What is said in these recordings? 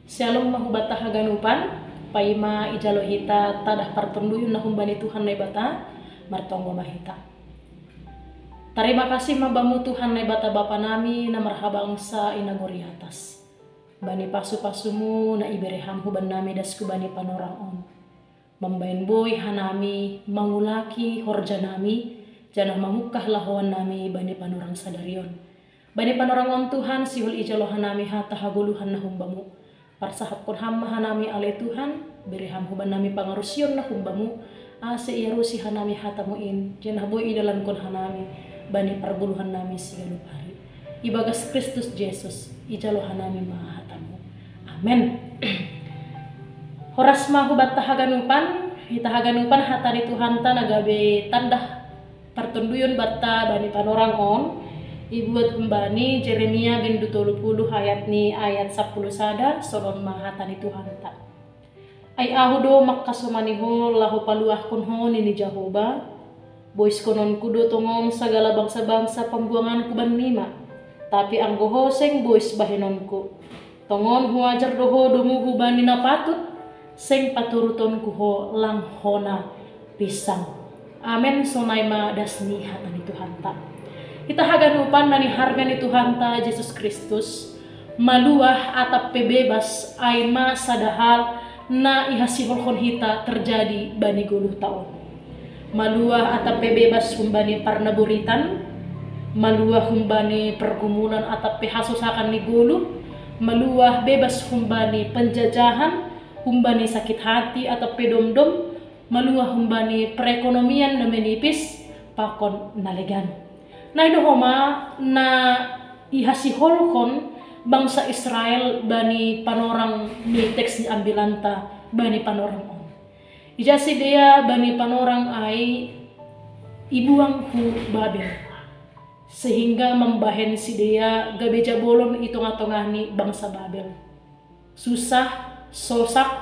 Shalom mahubata haganupan, paima ijalo hita tadah partunduyun nahumbani Tuhan nebata, martonggo mahita. Terima kasih mabamu Tuhan nebata Bapa nami na marhabangsa inagori atas. Bani pasu-pasumu na ibereham huban nami dasku bani panorang on. Membain boy hanami mangulaki horja nami, janah mamukah lahuan nami bani panorang sadarion. Bani panorang on Tuhan sihul ijalo hanami hata haguluhan nahumbamu. Parsahap kon hamma hanami ale Tuhan, bereham huban nami pangarusion na humbamu, ase iarusi hanami hatamuin, janah boy idalan kon hanami, bani parguluhan nami sigalupari. Ibagas Kristus Yesus, ijalo hanami mahatamu. Amen. Horas mahubat tahaganupan, hitahaganupan hatari Tuhan ta nagabe tandah partunduyun batta bani panorang on. Ibuat kembani Jeremia bin 20 ayat 10 sada solon mahatani Tuhan ta. Ay ahudo makkasomaniho lahu paluah kunho nini Jahoba. Bois konon kudo tongong sagala bangsa-bangsa pembuangan kuban lima. Tapi ang gohoseng bois bahenonku. Tongon huajar doho domu hubani na patut. Seng paturuton kuho lang hona pisang. Amen sonay ma dasni hatani Tuhan ta. Kita haganupan nani hargani Tuhan ta Yesus Kristus maluah atap pebebas aima sadahal na ihasiholhon hita terjadi bani guluh taon. Maluah atap pebebas humbani parnaburitan, maluah humbani pergumulan atap pehasusakan ni guluh, maluah bebas humbani penjajahan, humbani sakit hati atap pedomdom, maluah humbani perekonomian na menipis pakon nalegan. Na idohoma na ihasiholkon bangsa Israel bani panorang ni teks ni ambilanta bani panorang on. Ijasi dia bani panorang ay ibuang hu Babel. Sehingga membahen si dia gabeja bolon itong-atongah ni bangsa Babel. Susah, sosak,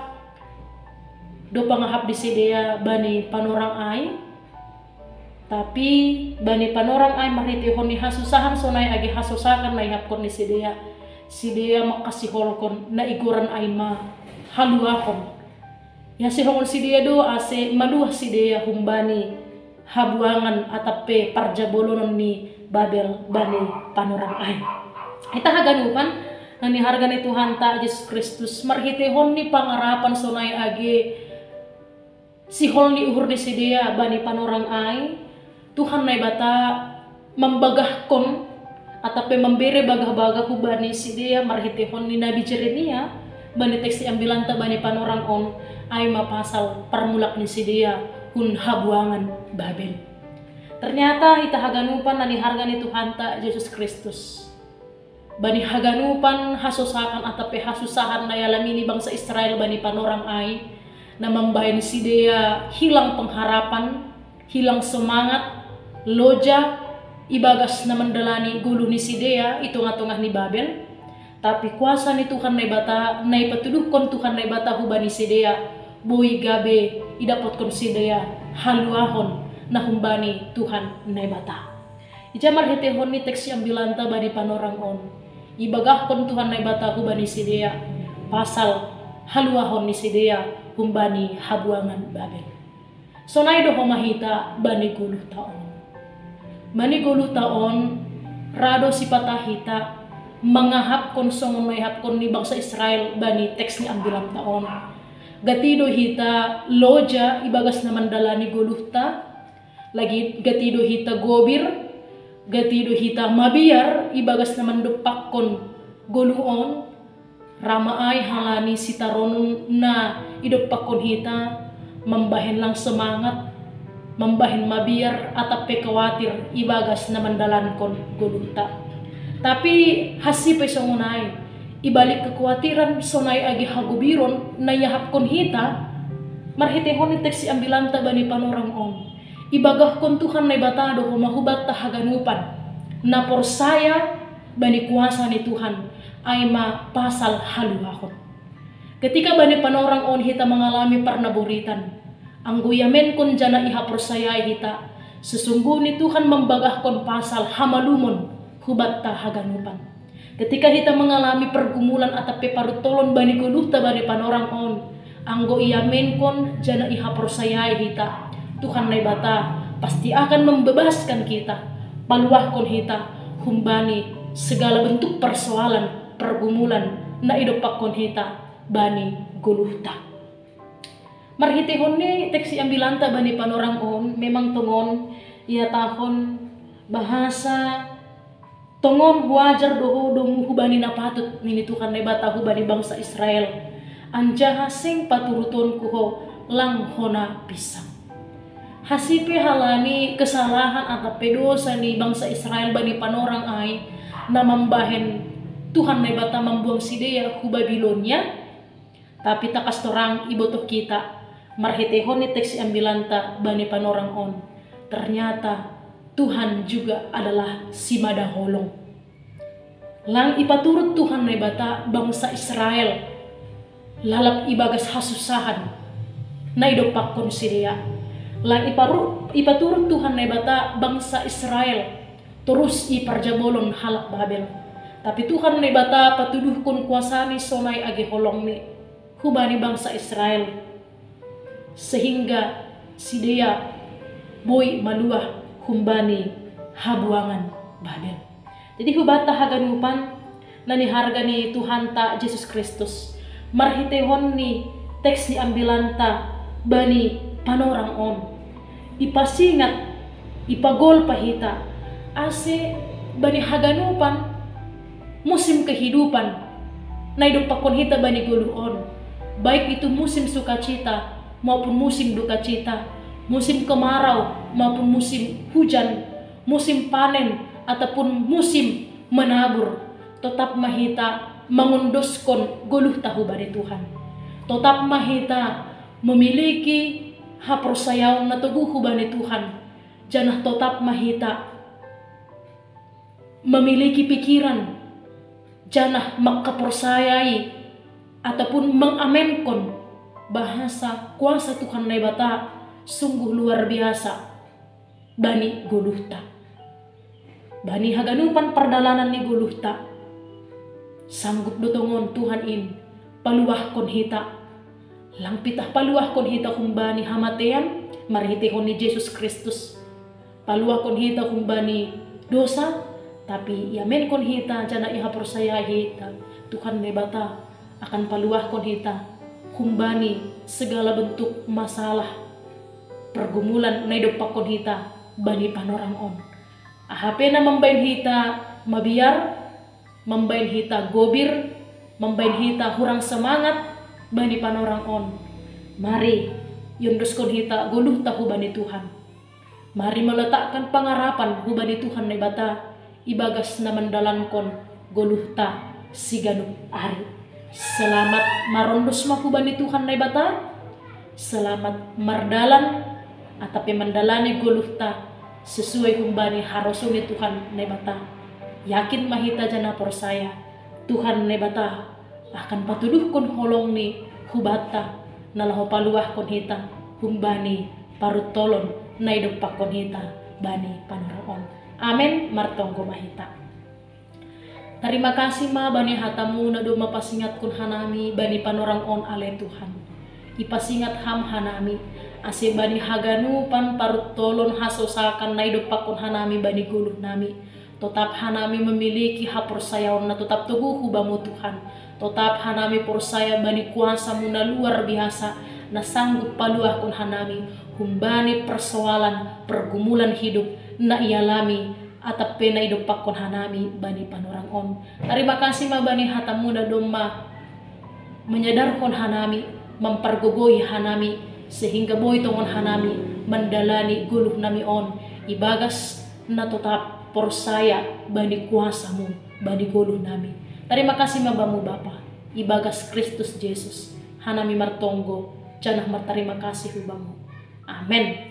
do pangahap di si dia bani panorang ay. Tapi bani panorang ay maritihon ni hasusahan sonay agi hasusakan na ihapkon ni si dia makasiholkon na iguran ay haluakon. Ya sihongon si dia do ase maluah si dia humbani habuangan atape parjabolonon ni Babel bani panorang ay. Ita haganupan nani harga ni Tuhan ta Yesus Kristus marhitihon ni pangarapan sonay agi sihol ni uhur ni si dia bani panorang ay. Tuhan na bata membagahkon atape memberi bagah-bagah hubani si dia marhitihon ni Nabi Jeremia bani teks ambilanta bani panorang on ay mapasal parmulak ni si dia hun habuangan Babel. Ternyata ita haganupan nani harga ni Tuhan ta Yesus Kristus bani haganupan hasusakan atape hasusahan na yalamini bangsa Israel bani panorang ay na membahin si dia hilang pengharapan, hilang semangat, loja ibagas na mendalani gulu ni si dia itong-atongah ni Babel. Tapi kuasa ni Tuhan na bata na ipatuduhkon Tuhan na bata hubani si dia boy gabe idapotkon si dia haluahon na humbani Tuhan na bata. Ijamar hetehon ni teks yang bilanta bani panorang on ibagahkon Tuhan na bata hubani si dia pasal haluahon ni si dia humbani habuangan Babel. Sonay do homahita bani guluh taon. Mani guluh taon rado si patahita mangahap kon songon mayhap kon ni bangsa Israel bani teks ni ambilang taon. Gatido hita loja ibagas na mandalani guluh ta, lagi gatido hita gobir, gatido hita mabiar ibagas na mandupak kon guluon, ramaay halani si taron na idupak kon hita membahen lang semangat, membahen mabiar atape kawatir ibagas na mandalan kon gulunta. Tapi hasi pesongunay ibalik kekhawatiran sonay agi hagubiron na yahap kon hita marhitehon ni teks ambilanta bani panorang on ibagah kon Tuhan na batado mahubat ta haganupan na porsaya bani kuasa ni Tuhan ay pasal haluahon. Ketika bani panorang on hita mengalami parnaburitan, ang guyamen kon jana iha persayai hita, sesungguhnya Tuhan membagahkon pasal hamalumon hubat ta haganupan. Ketika kita mengalami pergumulan atau parutolon bani guluhta bani panorang on, anggo ia menkon jana iha persayai hita. Tuhan nai bata pasti akan membebaskan kita. Paluahkon hita humbani segala bentuk persoalan, pergumulan na idopakon hita bani guluhta. Marhitehon ni teksi ambilanta bani panorang on memang tongon ia tahun bahasa tongon wajar doho domu hubani na patut nini Tuhan nai bata hubani bangsa Israel. Anja hasing paturuton kuho lang hona pisang. Hasipe halani kesalahan atau pedosa ni bangsa Israel bani panorang ay na mambahen Tuhan nai bata membuang sidea hu Babilonia. Tapi takas torang ibotoh kita marhetehon ni teks ambilanta bani panorang on. Ternyata Tuhan juga adalah si madaholong. Lang ipaturut Tuhan nai bata bangsa Israel lalap ibagas hasusahan na idopakon sidea. Lang ipaturut Tuhan nai bata bangsa Israel terus iparjabolon halak Babel. Tapi Tuhan nai bata patuduhkon kuasani sonai age holong ni hubani bangsa Israel sehingga sidea boy maluah humbani habuangan Babel. Jadi hubata haganupan nani harga ni Tuhan ta Yesus Kristus marhitehon ni teks ni ambilanta bani panorang on. Ipasingat ipagol pahita ase bani haganupan musim kehidupan na idopakon hita bani guluon, baik itu musim sukacita maupun musim duka cita, musim kemarau maupun musim hujan, musim panen ataupun musim menabur, tetap mahita mengunduskon guluh tahu bani Tuhan. Tetap mahita memiliki hapersayaon na tuguh bani Tuhan. Janah tetap mahita memiliki pikiran, janah makapersayai ataupun mengamenkon bahasa kuasa Tuhan nai bata sungguh luar biasa bani guluhta. Bani haganupan perdalanan ni guluhta sanggup dotongon Tuhan in paluahkon hita lang pitah paluahkon hita kumbani hamatean marhitehon ni Yesus Kristus. Paluahkon hita kumbani dosa tapi ya menkon hita jana iha persaya hita Tuhan nai bata akan paluahkon hita kumbani segala bentuk masalah pergumulan nai dopakon hita bani panorang on. Ahapena membain hita mabiar, membain hita gobir, membain hita hurang semangat bani panorang on. Mari yunduskon hita guluh tahu bani Tuhan. Mari meletakkan pengarapan hu bani Tuhan nai bata ibagas na mandalankon guluh ta siganup ari. Selamat marondos mahu bani Tuhan nai bata. Selamat mardalan atapi mandalani guluh ta sesuai humbani harosuni Tuhan nai bata. Yakin mahita jana persaya Tuhan nai bata akan patuduhkon holong ni hubata nalaho paluahkon hita humbani parut tolon nai dopakon hita bani panoron. Amen martonggo mahita. Terima kasih ma bani hatamu na do mapasingatkon hanami bani panorang on ale Tuhan. Ipasingat ham hanami ase bani haganu pan parut tolon hasosakan nai dopakon hanami bani guluh nami. Tetap hanami memiliki hapersayaon na tetap teguh hubamu Tuhan. Tetap hanami persaya bani kuasamu na luar biasa na sanggup paluahkon hanami humbani persoalan pergumulan hidup na ialami atap pena idopakon hanami bani panorang on. Terima kasih ma bani hatamu na doma menyadarkon hanami mempergogoi hanami sehingga boy tongon hanami mendalani guluh nami on ibagas na tetap persaya bani kuasamu bani guluh nami. Terima kasih mabamu Bapa ibagas Kristus Yesus hanami martonggo janah martarima kasih hubamu. Amen.